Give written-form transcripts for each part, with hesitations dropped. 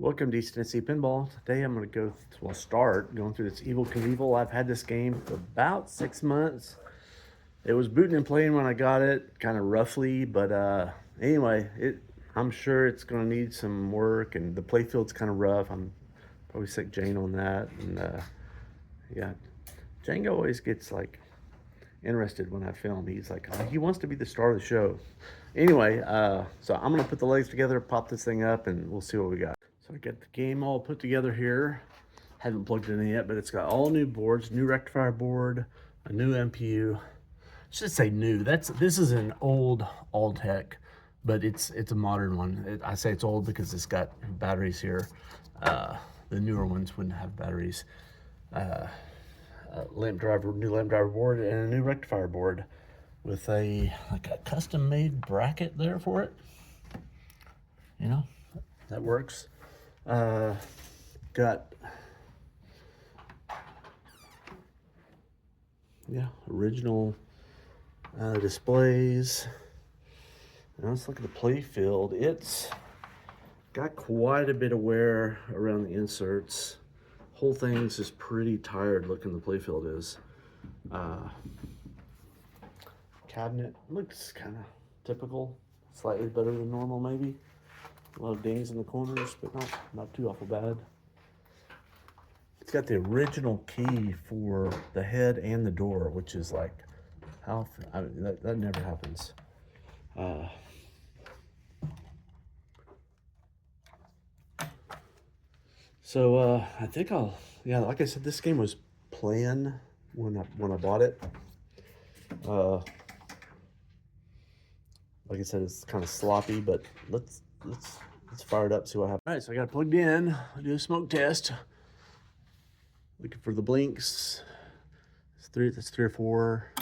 Welcome to East Tennessee Pinball. Today I'm going to start going through this Evel Knievel. I've had this game for about 6 months. It was booting and playing when I got it, kind of roughly, but anyway, I'm sure it's going to need some work, and the playfield's kind of rough. I'm probably sick Jane on that, and yeah, Django always gets like interested when I film. He's like, he wants to be the star of the show. Anyway, so I'm going to put the legs together, pop this thing up, and we'll see what we got. So I got the game all put together here. Haven't plugged it in yet, but it's got all new boards, new rectifier board, a new MPU. I should say new. This is an old Alltech, but it's a modern one. I say it's old because it's got batteries here. The newer ones wouldn't have batteries. New lamp driver board, and a new rectifier board with a custom made bracket there for it. You know, that works. Got original displays. Now let's look at the playfield. It's got quite a bit of wear around the inserts. Whole thing's just pretty tired looking, the playfield is. Cabinet looks kind of typical, slightly better than normal maybe. A lot of dings in the corners, but not too awful bad. It's got the original key for the head and the door, which is like, that never happens. So I think like I said, this game was playing when I bought it. Like I said, it's kind of sloppy, but let's fire it up, see what happens. All right, so I got it plugged in. I'll do a smoke test. Looking for the blinks. That's three or four.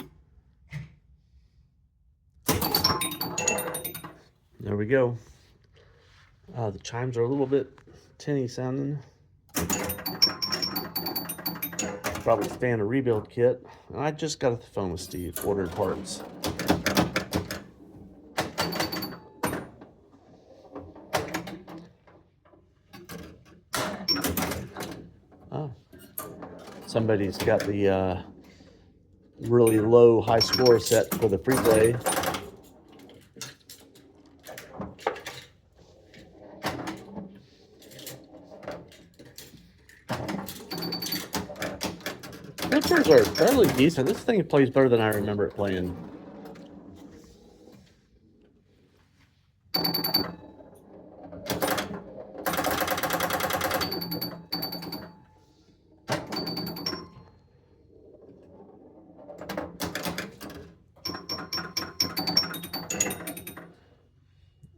There we go. The chimes are a little bit tinny sounding. Probably span a rebuild kit. I just got off the phone with Steve, ordering parts. Oh, somebody's got the really low high score set for the free play. Numbers are fairly decent. This thing plays better than I remember it playing.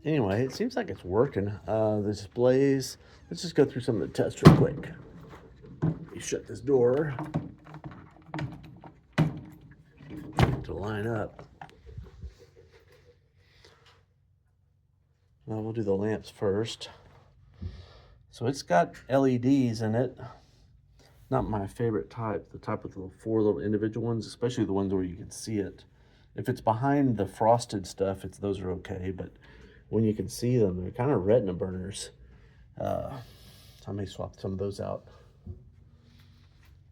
Anyway, it seems like it's working. The displays, let's just go through some of the tests real quick. You shut this door to line up. Well, we'll do the lamps first. So it's got LEDs in it. Not my favorite type, the type with the four little individual ones, especially the ones where you can see it. If it's behind the frosted stuff, those are okay, but when you can see them, they're kind of retina burners. So I may swap some of those out.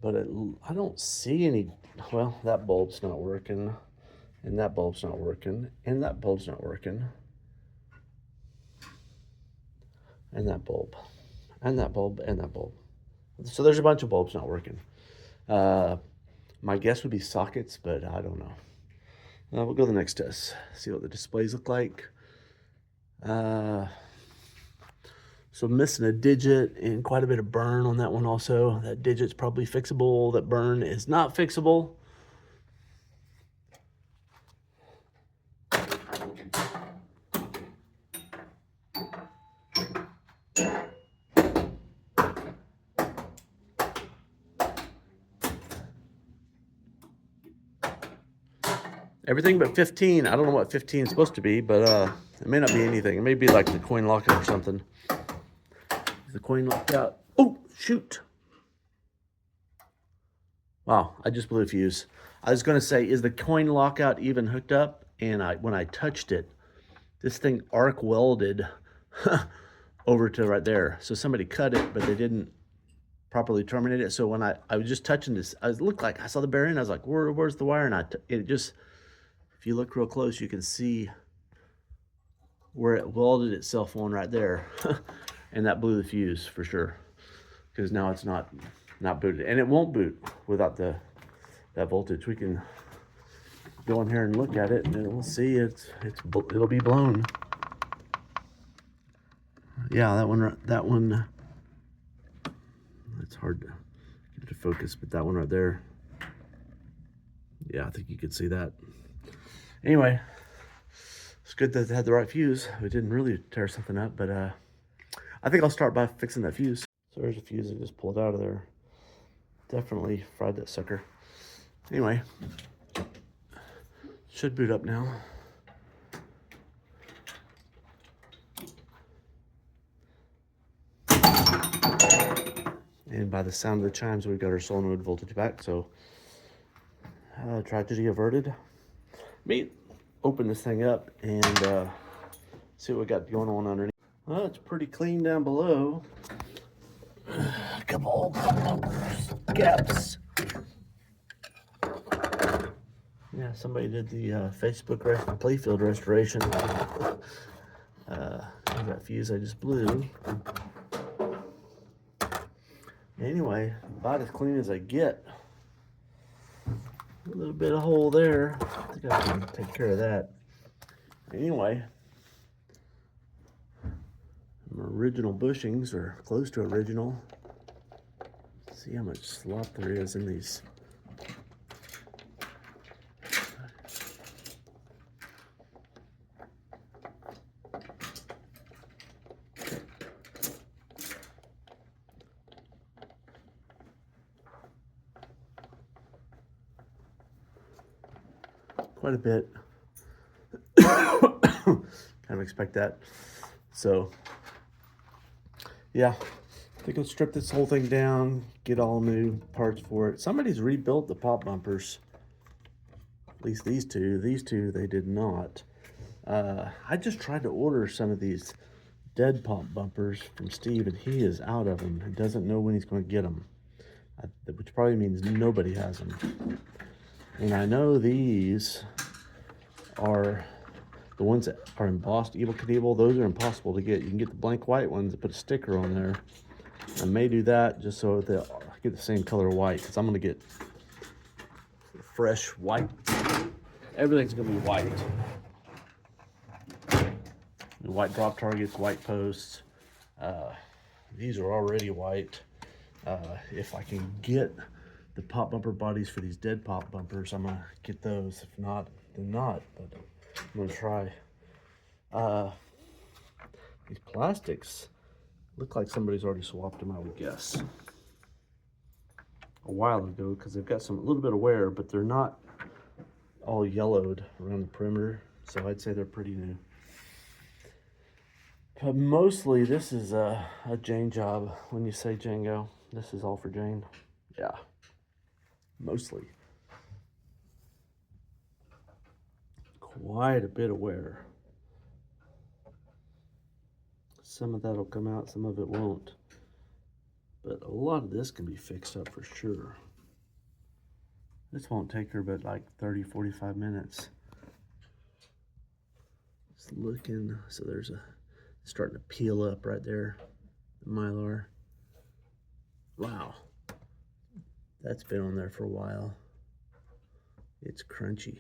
But I don't see any. Well, that bulb's not working, and that bulb's not working, and that bulb's not working, and that bulb, and that bulb, and that bulb. So there's a bunch of bulbs not working. My guess would be sockets, but I don't know. We'll go to the next test, see what the displays look like. So missing a digit and quite a bit of burn on that one also. That digit's probably fixable. That burn is not fixable. Everything but 15. I don't know what 15 is supposed to be, but it may not be anything. It may be like the coin lockout or something. Is the coin locked out? Oh, shoot. Wow, I just blew a fuse. I was going to say, is the coin lockout even hooked up? And when I touched it, this thing arc welded over to right there. So somebody cut it, but they didn't properly terminate it. So when I was just touching this, I looked like I saw the bare end. I was like, where's the wire? And it just, if you look real close, you can see where it welded itself on right there. And that blew the fuse for sure, because now it's not booted, and it won't boot without that voltage. We can go in here and look at it, and we'll see it'll be blown. Yeah, that one. It's hard to get it to focus, but that one right there. Yeah, I think you could see that. Anyway, it's good that it had the right fuse. It didn't really tear something up, but I think I'll start by fixing that fuse. So there's a fuse I just pulled out of there. Definitely fried that sucker. Anyway, should boot up now. And by the sound of the chimes, we've got our solenoid voltage back, so tragedy averted. Let me open this thing up and see what we got going on underneath. Well, it's pretty clean down below. A couple gaps. Yeah, somebody did the Facebook Playfield restoration. That fuse I just blew. Anyway, about as clean as I get. A little bit of hole there. I think I can take care of that. Anyway, original bushings, or close to original. See how much slop there is in these. Quite a bit. Kind of expect that. So, yeah, I think I'll strip this whole thing down, get all new parts for it. Somebody's rebuilt the pop bumpers. At least these two. These two, they did not. I just tried to order some of these dead pop bumpers from Steve, and he is out of them. He doesn't know when he's going to get them, which probably means nobody has them. And I know these are the ones that are embossed Evel Knievel. Those are impossible to get. You can get the blank white ones that put a sticker on there. I may do that just so that I get the same color white, because I'm going to get fresh white. Everything's going to be white. The white drop targets, white posts. These are already white. If I can get the pop bumper bodies for these dead pop bumpers, I'm gonna get those. If not, then not, but I'm gonna try. These plastics look like somebody's already swapped them, I would guess, a while ago, because they've got a little bit of wear, but they're not all yellowed around the perimeter, so I'd say they're pretty new. But mostly this is a Jane job. When you say Django, this is all for Jane. Yeah. Mostly. Quite a bit of wear. Some of that will come out, some of it won't. But a lot of this can be fixed up for sure. This won't take her but like 30, 45 minutes. Just looking, so there's starting to peel up right there, the Mylar. Wow. That's been on there for a while. It's crunchy.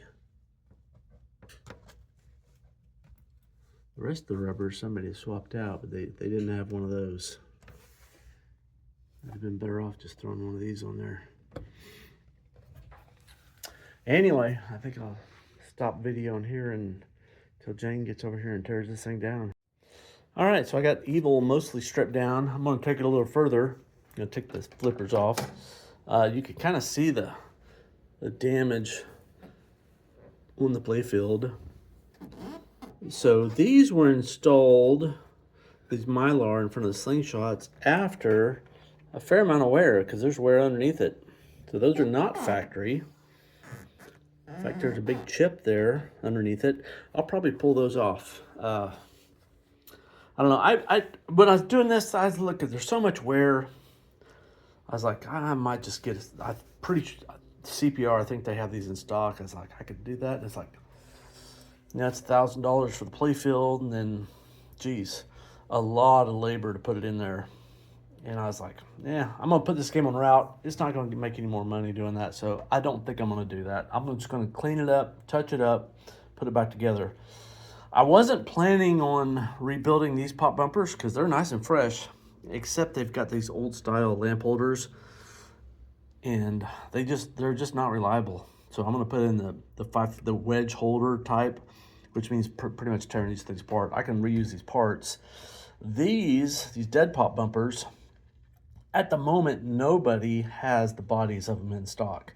The rest of the rubber somebody swapped out, but they didn't have one of those. I'd have been better off just throwing one of these on there. Anyway, I think I'll stop videoing here until Jane gets over here and tears this thing down. All right, so I got Evel mostly stripped down. I'm gonna take it a little further. I'm gonna take the flippers off. You can kind of see the damage on the Playfield. So these were installed, these Mylar in front of the slingshots, after a fair amount of wear, because there's wear underneath it. So those are not factory. In fact, there's a big chip there underneath it. I'll probably pull those off. I don't know. When I was doing this, I was looking. There's so much wear. I was like, I might just get. I'm pretty CPR. I think they have these in stock. I was like, I could do that. And it's like, it's $1,000 for the Playfield, and then, geez, a lot of labor to put it in there. And I was like, yeah, I'm gonna put this game on route. It's not gonna make any more money doing that, so I don't think I'm gonna do that. I'm just gonna clean it up, touch it up, put it back together. I wasn't planning on rebuilding these pop bumpers because they're nice and fresh, except they've got these old style lamp holders, and they're just not reliable. So I'm gonna put in the wedge holder type, which means pretty much tearing these things apart. I can reuse these parts. These dead pop bumpers, at the moment, nobody has the bodies of them in stock.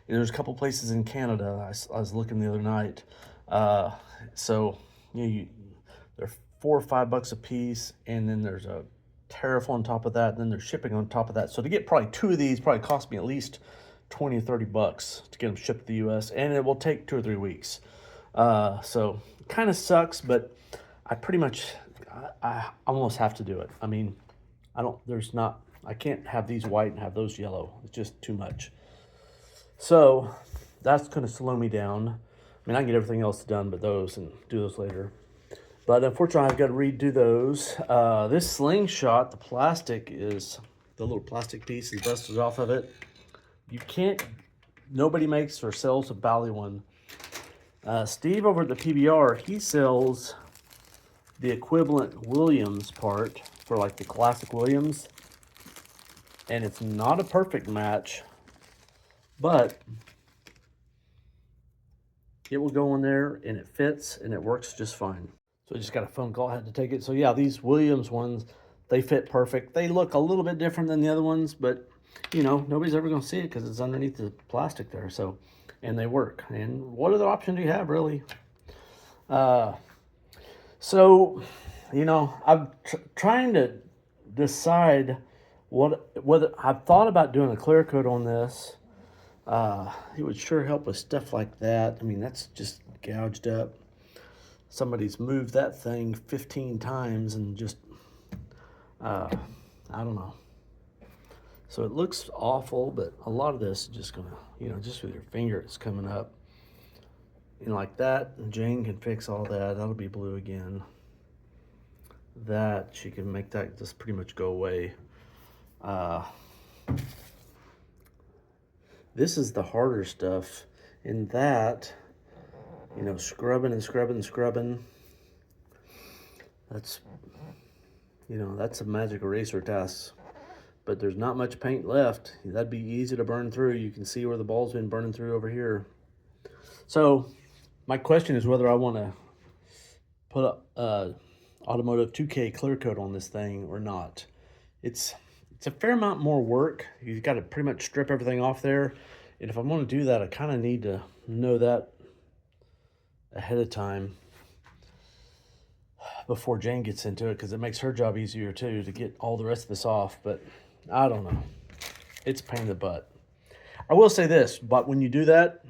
There's a couple places in Canada. I was looking the other night. So they're $4 or $5 a piece, and then there's a tariff on top of that, and then there's shipping on top of that. So to get probably 2 of these probably cost me at least $20 or $30 to get them shipped to the U.S., and it will take 2 or 3 weeks. So kind of sucks, but I pretty much I almost have to do it. I mean, I can't have these white and have those yellow. It's just too much. So that's going to slow me down. I mean, I can get everything else done but those and do those later. But unfortunately, I've got to redo those. This slingshot, the little plastic piece is busted off of it. Nobody makes or sells a Bally one. Steve over at the PBR, he sells the equivalent Williams part for like the classic Williams. And it's not a perfect match, but it will go in there and it fits and it works just fine. So I just got a phone call, I had to take it. So yeah, these Williams ones, they fit perfect. They look a little bit different than the other ones, but nobody's ever gonna see it because it's underneath the plastic there. So, and they work. And what other option do you have, really? So, I'm trying to decide whether I've thought about doing a clear coat on this. It would sure help with stuff like that. I mean, that's just gouged up. Somebody's moved that thing 15 times and just, I don't know. So it looks awful, but a lot of this is just gonna, just with your finger, it's coming up. And like that, and Jane can fix all that. That'll be blue again. That, she can make that just pretty much go away. This is the harder stuff. In that, scrubbing and scrubbing and scrubbing. That's a magic eraser task. But there's not much paint left. That'd be easy to burn through. You can see where the ball's been burning through over here. So my question is whether I want to put up automotive 2K clear coat on this thing or not. It's a fair amount more work. You've got to pretty much strip everything off there. And if I'm going to do that, I kind of need to know that ahead of time before Jane gets into it, because it makes her job easier too to get all the rest of this off. But I don't know. It's a pain in the butt. I will say this, but when you do that,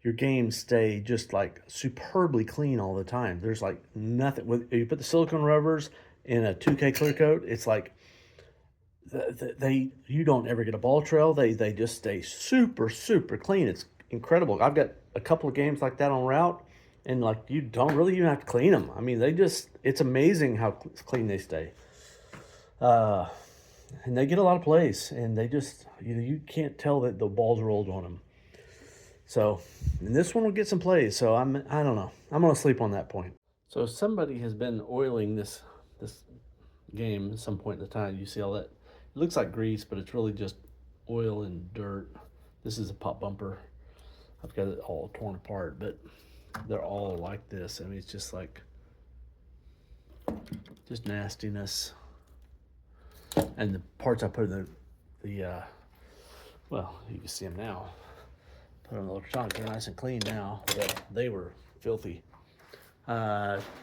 your games stay just like superbly clean all the time. There's like nothing. When you put the silicone rubbers in a 2K clear coat, it's like you don't ever get a ball trail. They just stay super clean. It's incredible. I've got a couple of games like that on route, and like you don't really even have to clean them. I mean, it's amazing how clean they stay. And they get a lot of plays, and they just you can't tell that the ball's rolled on them. So, and this one will get some plays. So I don't know. I'm gonna sleep on that point. So somebody has been oiling this game at some point in the time. You see all that? It looks like grease, but it's really just oil and dirt. This is a pop bumper. I've got it all torn apart, but they're all like this. I mean, it's just like just nastiness. And the parts I put in well, you can see them now. Put on the electronics, they're nice and clean now, but they were filthy.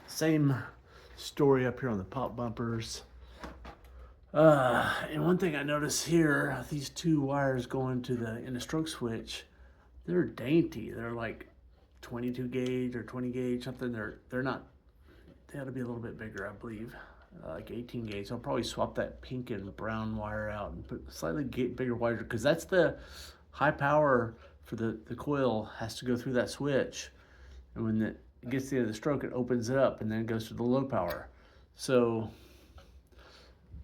Same story up here on the pop bumpers. And one thing I noticed here, these 2 wires going to in the stroke switch, they're dainty. They're like 22 gauge or 20 gauge, something. They're not, they ought to be a little bit bigger, I believe. like 18 gauge. I'll probably swap that pink and brown wire out and put slightly bigger wire, because that's the high power for the coil has to go through that switch. And when it gets to the end of the stroke, it opens it up and then it goes to the low power. So,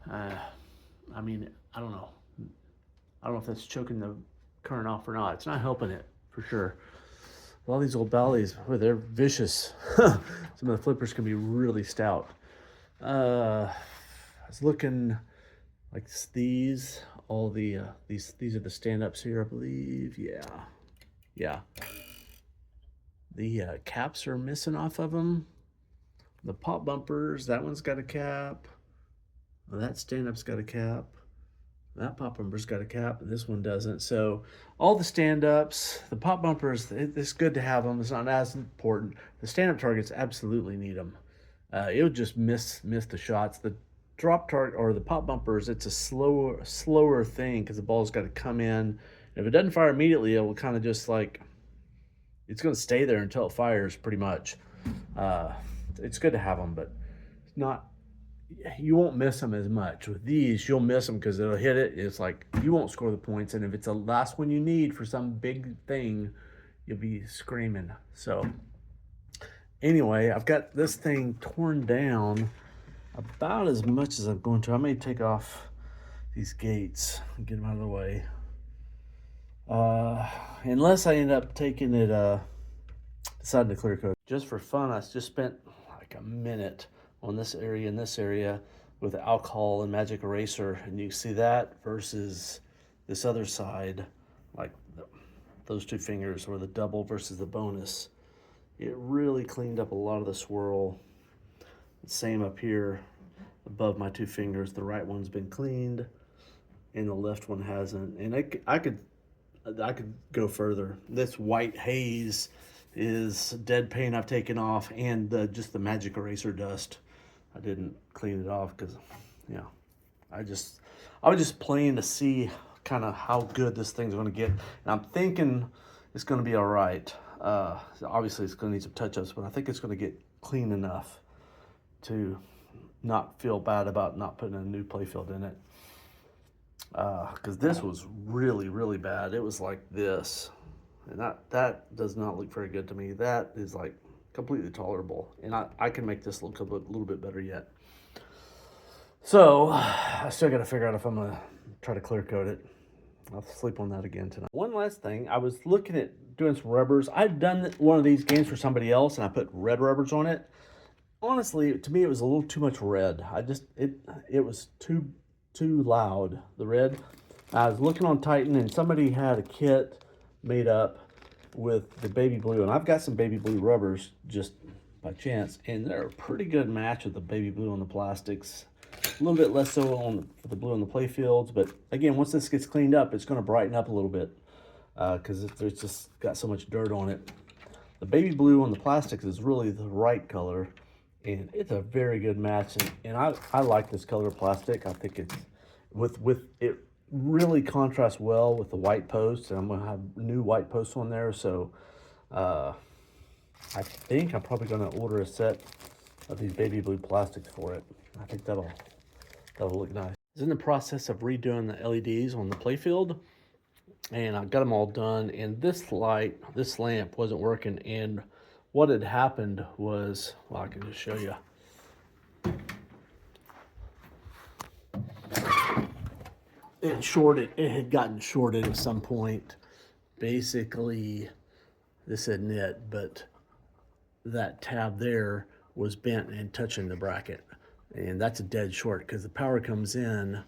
I mean, I don't know. I don't know if that's choking the current off or not. It's not helping it, for sure. All these old Bally's, boy, they're vicious. Some of the flippers can be really stout. I was looking like these, all the these are the stand-ups here, I believe. Yeah. The caps are missing off of them. The pop bumpers, that one's got a cap. Well, that stand-up's got a cap. That pop bumper's got a cap, and this one doesn't. So all the stand-ups, the pop bumpers, it's good to have them. It's not as important. The stand-up targets absolutely need them. It would just miss the shots. The drop target or the pop bumpers, it's a slower thing because the ball's got to come in. And if it doesn't fire immediately, it will kind of just like, it's going to stay there until it fires, pretty much. It's good to have them, but it's not. You won't miss them as much. With these, you'll miss them because it'll hit it. It's like you won't score the points, and if it's the last one you need for some big thing, you'll be screaming. So anyway, I've got this thing torn down about as much as I'm going to. I may take off these gates and get them out of the way. Unless I end up taking it, deciding to clear coat. Just for fun, I just spent like a minute on this area and this area with alcohol and magic eraser, and you can see that versus this other side, like those two fingers, or the double versus the bonus. It really cleaned up a lot of the swirl. Same up here above my two fingers. The right one's been cleaned and the left one hasn't. And I could go further. This white haze is dead paint I've taken off, and just the magic eraser dust. I didn't clean it off because, I was just playing to see kind of how good this thing's going to get. And I'm thinking it's going to be all right. Obviously, it's going to need some touch-ups, but I think it's going to get clean enough to not feel bad about not putting a new playfield in it. Because this was really, really bad. It was like this. And that does not look very good to me. That is like completely tolerable. And I can make this look a little bit better yet. So I still got to figure out if I'm going to try to clear coat it. I'll sleep on that again tonight. One last thing, I was looking at doing some rubbers. I've done one of these games for somebody else, and I put red rubbers on it. Honestly, to me, it was a little too much red. It was too loud, the red. I was looking on Titan, and somebody had a kit made up with the baby blue, and I've got some baby blue rubbers just by chance, and they're a pretty good match with the baby blue on the plastics. A little bit less so for the blue on the playfields, but again, once this gets cleaned up, it's going to brighten up a little bit because it's just got so much dirt on it. The baby blue on the plastics is really the right color, and it's a very good match. And I like this color of plastic. I think it's it really contrasts well with the white posts, and I'm going to have new white posts on there. So I think I'm probably going to order a set of these baby blue plastics for it. I think that'll look nice. I was in the process of redoing the LEDs on the playfield, and I got them all done, and this lamp wasn't working. And what had happened was, well, I can just show you. It had gotten shorted at some point. Basically, this had knit, but that tab there was bent and touching the bracket. And that's a dead short because the power comes in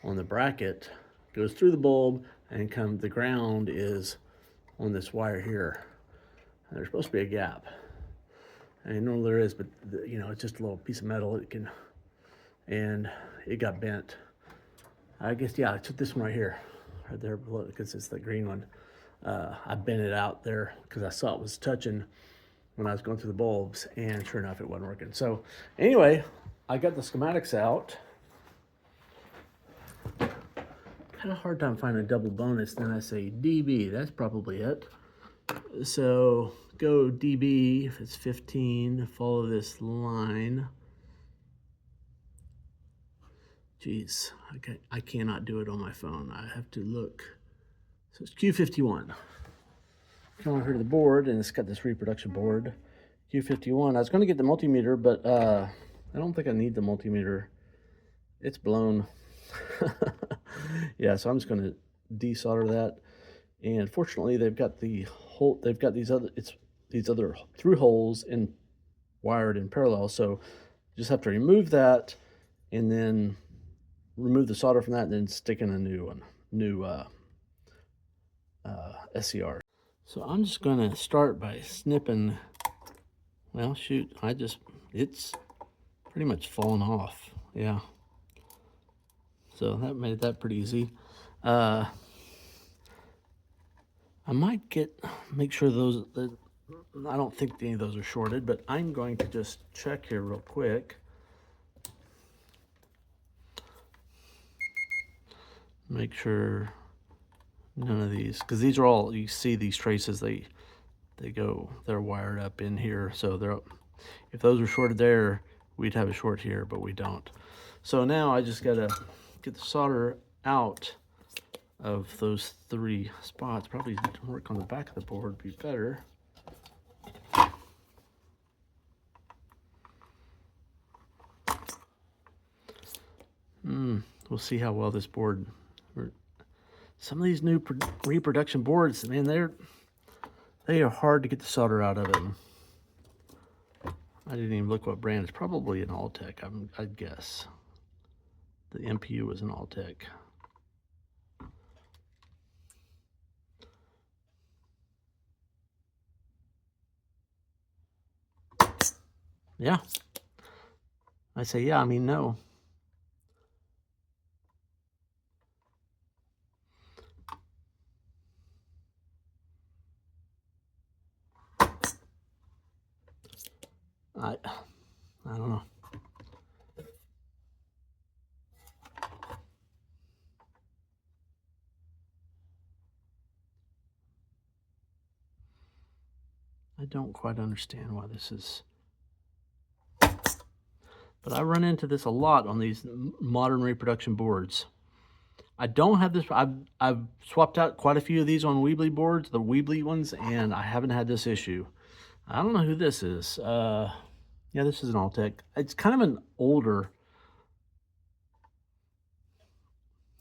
on the bracket, goes through the bulb, and the ground is on this wire here. And there's supposed to be a gap. And normally there is, but it's just a little piece of metal. And it got bent. I guess, I took this one right here, right there below, because it's the green one. I bent it out there because I saw it was touching when I was going through the bulbs, and sure enough, it wasn't working. So anyway, I got the schematics out. Had a hard time finding a double bonus. Then I say DB, that's probably it. So go DB, if it's 15, follow this line. Jeez, I cannot do it on my phone. I have to look. So it's Q51. Come over here to the board, and it's got this reproduction board. Q51. I was going to get the multimeter, but I don't think I need the multimeter. It's blown. Yeah, so I'm just going to desolder that. And fortunately, they've got the hole. They've got these other through holes wired in parallel. So you just have to remove that, and then remove the solder from that, and then stick in a new SCR. So I'm just going to start by snipping. Well, shoot, it's pretty much fallen off. Yeah. So that made that pretty easy. I might make sure I don't think any of those are shorted, but I'm going to just check here real quick. Make sure none of these, because these are all, you see these traces, they're wired up in here. So if those were shorted there, we'd have a short here, but we don't. So now I just gotta get the solder out of those 3 spots. Probably work on the back of the board would be better. We'll see how well this board. Some of these new reproduction boards, man, they are hard to get the solder out of it. I didn't even look what brand. It's probably an Alltech, I'd guess. The MPU was an Alltech. Yeah. I say, yeah, I mean, no. I don't know. I don't quite understand why this is. But I run into this a lot on these modern reproduction boards. I don't have this. I've swapped out quite a few of these on Weebly boards, the Weebly ones, and I haven't had this issue. I don't know who this is. Yeah, this is an Alltech. It's kind of an older.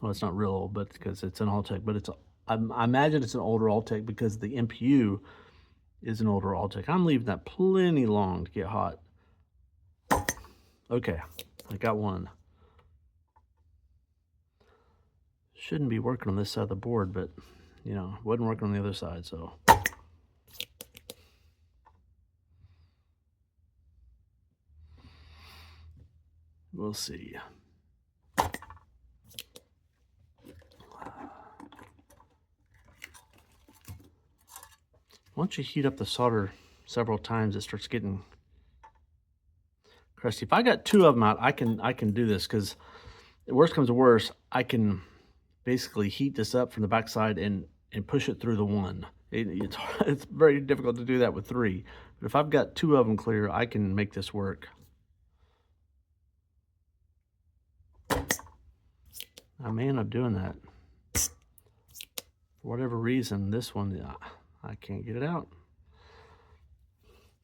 Well, it's not real old, but because it's an Alltech, but I imagine it's an older Alltech because the MPU is an older Alltech. I'm leaving that plenty long to get hot. Okay, I got one. Shouldn't be working on this side of the board, but you know, wasn't working on the other side, so. We'll see. Once you heat up the solder several times, it starts getting crusty. If I got 2 of them out, I can do this, because worst comes to worst, I can basically heat this up from the backside and push it through the one. It's very difficult to do that with 3, but if I've got 2 of them clear, I can make this work. I may end up doing that. For whatever reason, this one, I can't get it out.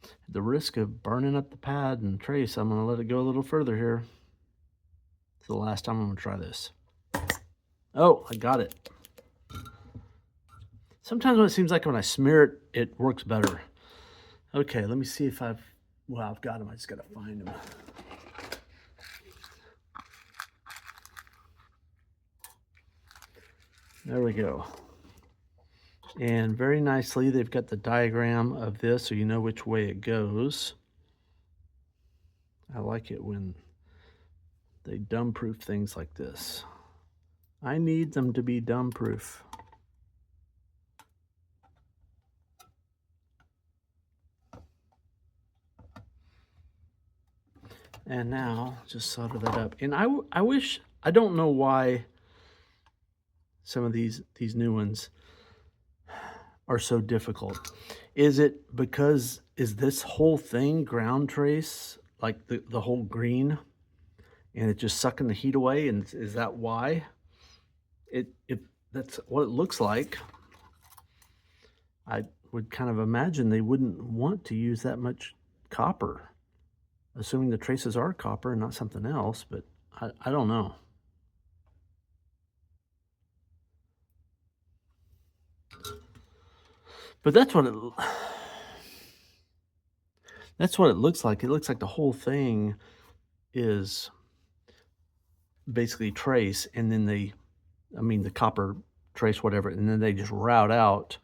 At the risk of burning up the pad and trace, I'm gonna let it go a little further here. It's the last time I'm gonna try this. Oh, I got it. Sometimes when it seems like when I smear it, it works better. Okay, let me see if I've got them. I just gotta find them. There we go. And very nicely, they've got the diagram of this so you know which way it goes. I like it when they dumb-proof things like this. I need them to be dumb-proof. And now, just solder that up. And I wish, I don't know why some of these new ones are so difficult. Is it because, is this whole thing ground trace, like the whole green? and it's just sucking the heat away. And is that why? If that's what it looks like, I would kind of imagine they wouldn't want to use that much copper, assuming the traces are copper and not something else, but I don't know. But that's what it looks like. It looks like the whole thing is basically trace, and then the copper trace, whatever, and then they just route out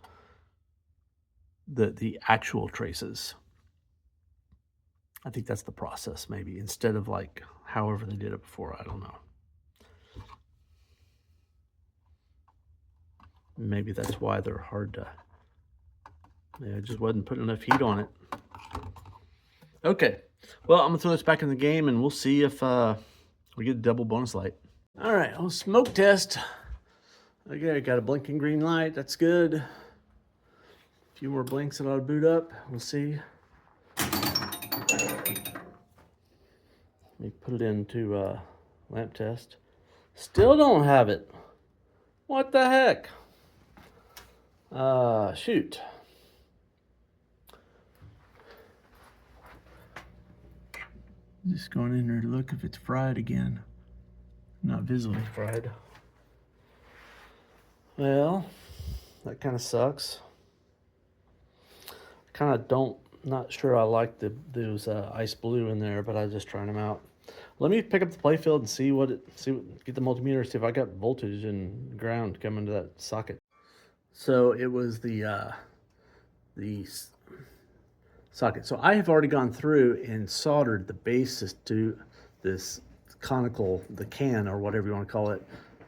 the actual traces. I think that's the process, maybe, instead of like however they did it before. I don't know. Maybe that's why they're hard to. Yeah, I just wasn't putting enough heat on it. Okay, well, I'm gonna throw this back in the game, and we'll see if we get a double bonus light. All right, I'll smoke test. Okay, I got a blinking green light. That's good. A few more blinks and I'll boot up. We'll see. Let me put it into lamp test. Still don't have it. What the heck? Shoot. Just going in there to look if it's fried again. Not visibly fried. Well, that kind of sucks. Kind of not sure I like those ice blue in there, but I was just trying them out. Let me pick up the Playfield and get the multimeter, see if I got voltage and ground coming to that socket. So it was the socket. So I have already gone through and soldered the bases to this conical, the can or whatever you want to call it,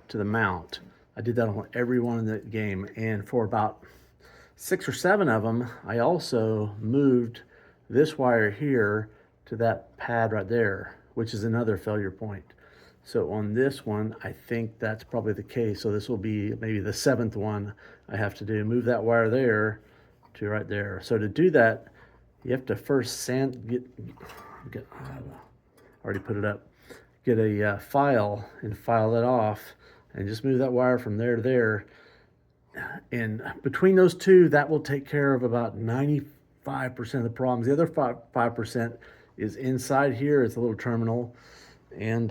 to the mount. I did that on every one in the game, and for about 6 or 7 of them, I also moved this wire here to that pad right there, which is another failure point. So on this one, I think that's probably the case. So this will be maybe the 7th one I have to do. Move that wire there to right there. So to do that, you have to first get already put it up. Get a file and file that off, and just move that wire from there to there. And between those two, that will take care of about 95% of the problems. The other 5% is inside here. It's a little terminal, and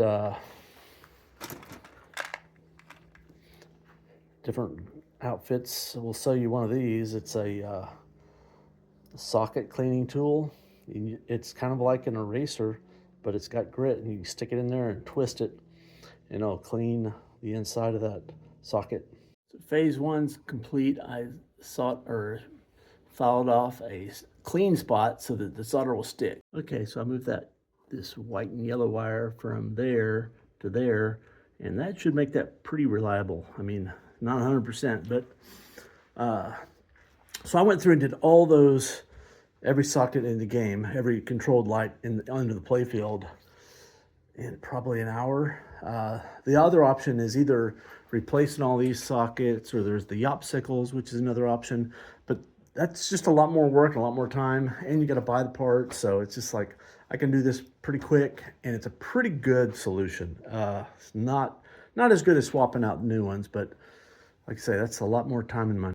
different outfits will sell you one of these. It's a socket cleaning tool. It's kind of like an eraser, but it's got grit, and you stick it in there and twist it, and it'll clean the inside of that socket. So phase 1's complete. I filed off a clean spot so that the solder will stick. Okay, so I moved this white and yellow wire from there to there, and that should make that pretty reliable. I mean, not 100%, but so I went through and did all those, every socket in the game, every controlled light under the Playfield in probably an hour. The other option is either replacing all these sockets, or there's the Yopsicles, which is another option, but that's just a lot more work and a lot more time, and you got to buy the parts. So it's just like, I can do this pretty quick, and it's a pretty good solution. It's not as good as swapping out new ones, but like I say, that's a lot more time and money.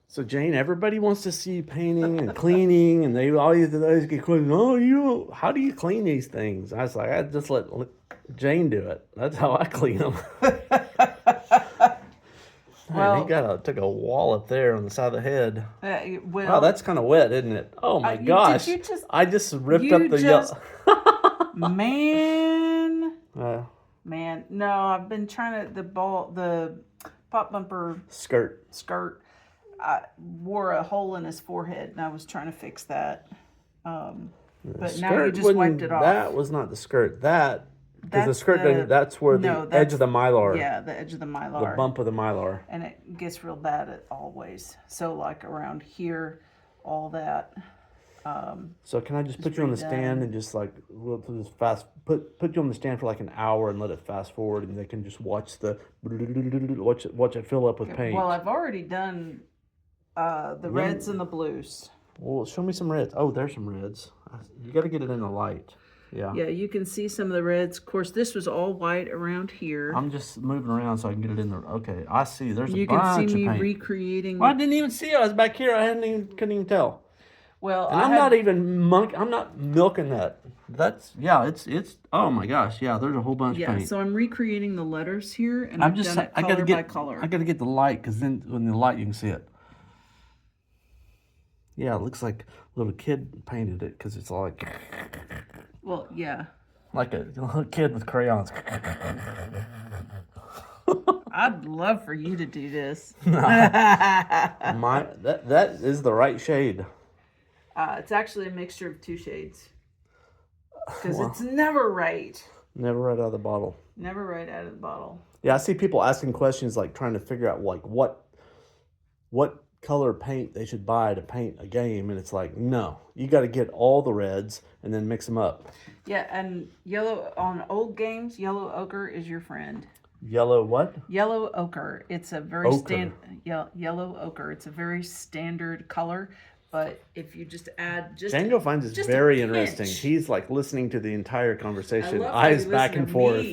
So Jane, everybody wants to see you painting and cleaning, and they always get questions. Oh, how do you clean these things? I was like, I just let Jane do it. That's how I clean them. Well, he took a wallop there on the side of the head. Wow, that's kind of wet, isn't it? Oh my gosh! I just ripped up the yellow. Man, no, I've been trying to the pop bumper skirt. I wore a hole in his forehead, and I was trying to fix that. But now you just wiped it off. That was not the skirt. Because the skirt, that's where the edge of the Mylar. Yeah, the edge of the Mylar. The bump of the Mylar. And it gets real bad always. So like around here, all that. So can I just put you on the stand and just like put you on the stand for like an hour and let it fast forward, and they can just watch it fill up with paint. Well, I've already done the reds and the blues. Well, show me some reds. Oh, there's some reds. You got to get it in the light. Yeah. Yeah, you can see some of the reds. Of course, this was all white around here. I'm just moving around so I can get it in there. Okay, I see. There's a You bunch can see me of paint. recreating. Well, I didn't even see it. I was back here. Couldn't even tell. Well, And I'm not milking that. That's it's. Oh my gosh, yeah. There's a whole bunch of paint. So I'm recreating the letters here, and I've done it color by color. I gotta get the light because then when the light you can see it. Yeah, it looks like a little kid painted it because it's like. Well, yeah. Like a little kid with crayons. I'd love for you to do this. That is the right shade. It's actually a mixture of 2 shades. Because it's never right. Never right out of the bottle. Never right out of the bottle. Yeah, I see people asking questions like trying to figure out like what color paint they should buy to paint a game, and it's like, no, you got to get all the reds and then mix them up. Yeah, and yellow on old games, yellow ochre is your friend. Yellow what? Yellow ochre. It's a very yellow ochre. It's a very standard color, but if you just add Django finds this very interesting. He's like listening to the entire conversation, eyes back and forth.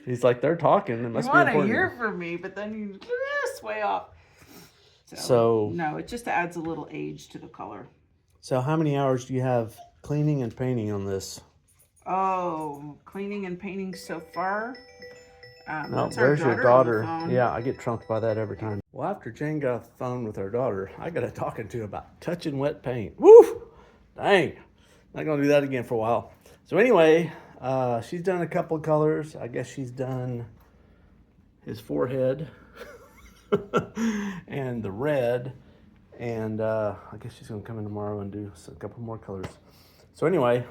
He's like, they're talking. It must be important. You want to hear from me, but then you sway off. So no, it just adds a little age to the color. So how many hours do you have cleaning and painting on this? Oh, cleaning and painting so far. No, there's your daughter. Yeah, I get trumped by that every time. Well, after Jane got off the phone with her daughter, I got to talking to about touching wet paint. Woo! Dang. Not going to do that again for a while. So anyway, she's done a couple of colors. I guess she's done his forehead and the red. And I guess she's going to come in tomorrow and do a couple more colors. So anyway,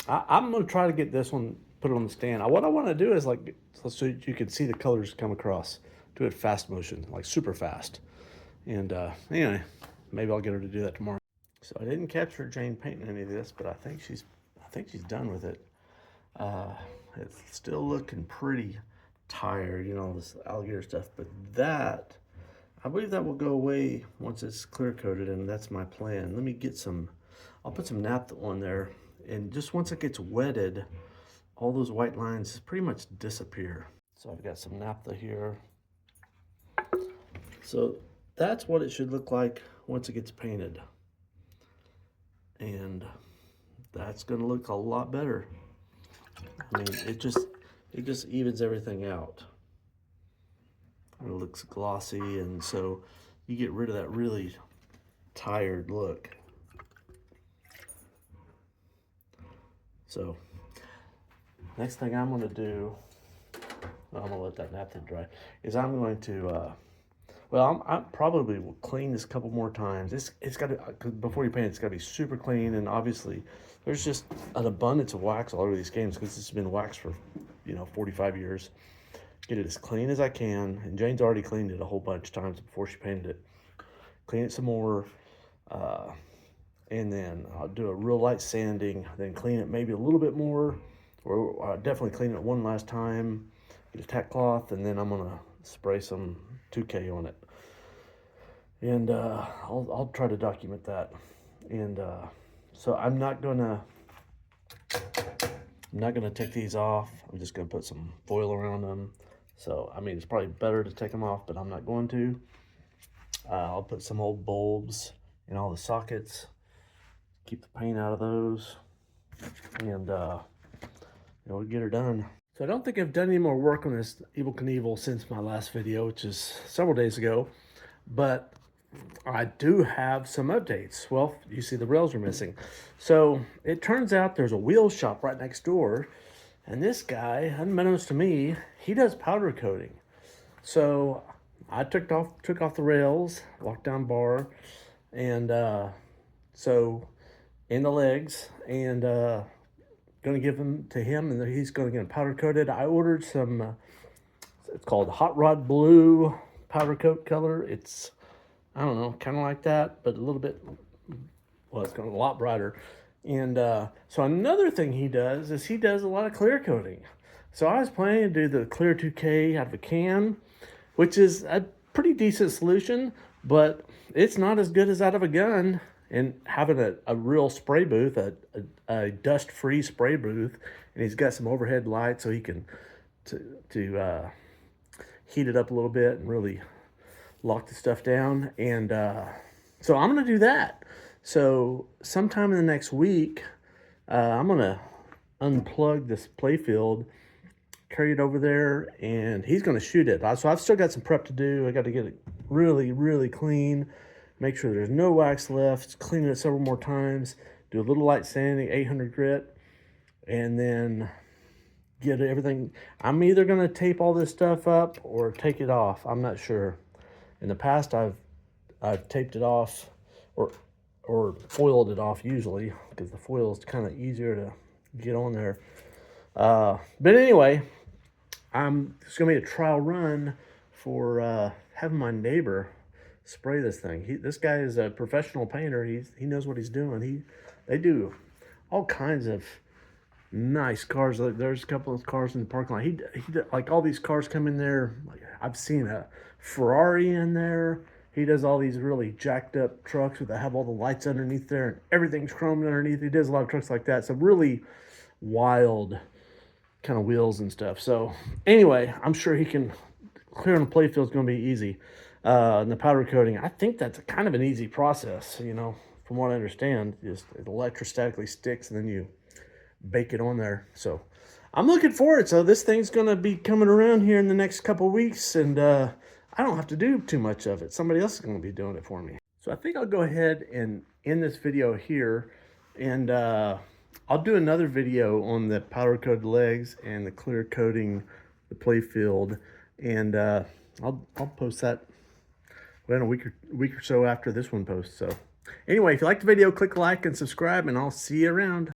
I'm going to try to get this one, put it on the stand. What I want to do is like, so you can see the colors come across. Do it fast motion, like super fast. And anyway, maybe I'll get her to do that tomorrow. So I didn't capture Jane painting any of this, but I think she's done with it. It's still looking pretty tired, you know, this alligator stuff. But that, I believe that will go away once it's clear coated, and that's my plan. Let me get some, I'll put some naphtha on there, and just once it gets wetted, all those white lines pretty much disappear. So I've got some naphtha here. So that's what it should look like once it gets painted. And that's gonna look a lot better. I mean, it just evens everything out. It looks glossy, and so you get rid of that really tired look. So next thing I'm going to do, I'm going to let that naphtha dry, is I'm going to, well, I probably will clean this a couple more times. It's got to, before you paint it, it's got to be super clean, and obviously there's just an abundance of wax all over these games because it's been waxed for, 45 years. Get it as clean as I can, and Jane's already cleaned it a whole bunch of times before she painted it. Clean it some more, and then I'll do a real light sanding, then clean it maybe a little bit more, or I'll definitely clean it one last time, get a tack cloth, and then I'm gonna spray some 2K on it. And I'll try to document that. And so I'm not gonna take these off. I'm just gonna put some foil around them. So, I mean, it's probably better to take them off, but I'm not going to. I'll put some old bulbs in all the sockets, keep the paint out of those, and we'll get her done. So I don't think I've done any more work on this Evel Knievel since my last video, which is several days ago, but I do have some updates. Well, you see the rails are missing. So it turns out there's a wheel shop right next door, and this guy, unbeknownst to me, he does powder coating. So I took off the rails, walked down bar, and so in the legs, and gonna give them to him, and he's gonna get them powder coated. I ordered some, it's called Hot Rod Blue powder coat color. It's, I don't know, kind of like that, but a little bit, well, it's going to be a lot brighter. And so another thing he does is he does a lot of clear coating. So I was planning to do the clear 2K out of a can, which is a pretty decent solution, but it's not as good as out of a gun. and having a real spray booth, a dust-free spray booth, and he's got some overhead lights so he can to heat it up a little bit and really lock the stuff down. And so I'm gonna do that. So sometime in the next week, I'm gonna unplug this Playfield, carry it over there, and he's gonna shoot it. So I've still got some prep to do. I got to get it really, really clean, make sure there's no wax left, clean it several more times, do a little light sanding, 800 grit, and then get everything. I'm either gonna tape all this stuff up or take it off. I'm not sure. In the past, I've taped it off or foiled it off usually, because the foil is kind of easier to get on there. But anyway, it's gonna be a trial run for having my neighbor spray this thing. This guy is a professional painter. He knows what he's doing. They do all kinds of nice cars. There's a couple of cars in the parking lot. He like all these cars come in there. Like, I've seen a Ferrari in there. He does all these really jacked up trucks that have all the lights underneath there and everything's chromed underneath. He does a lot of trucks like that. So really wild kind of wheels and stuff. So anyway, I'm sure he can. Clearing the playfield is going to be easy. And the powder coating, I think that's kind of an easy process, you know, from what I understand. Just it electrostatically sticks and then you bake it on there. So I'm looking forward. So this thing's going to be coming around here in the next couple of weeks, and I don't have to do too much of it. Somebody else is going to be doing it for me. So I think I'll go ahead and end this video here, and I'll do another video on the powder coated legs and the clear coating the playfield, and I'll post that within a week or so after this one posts. So anyway, if you like the video, click like and subscribe, and I'll see you around.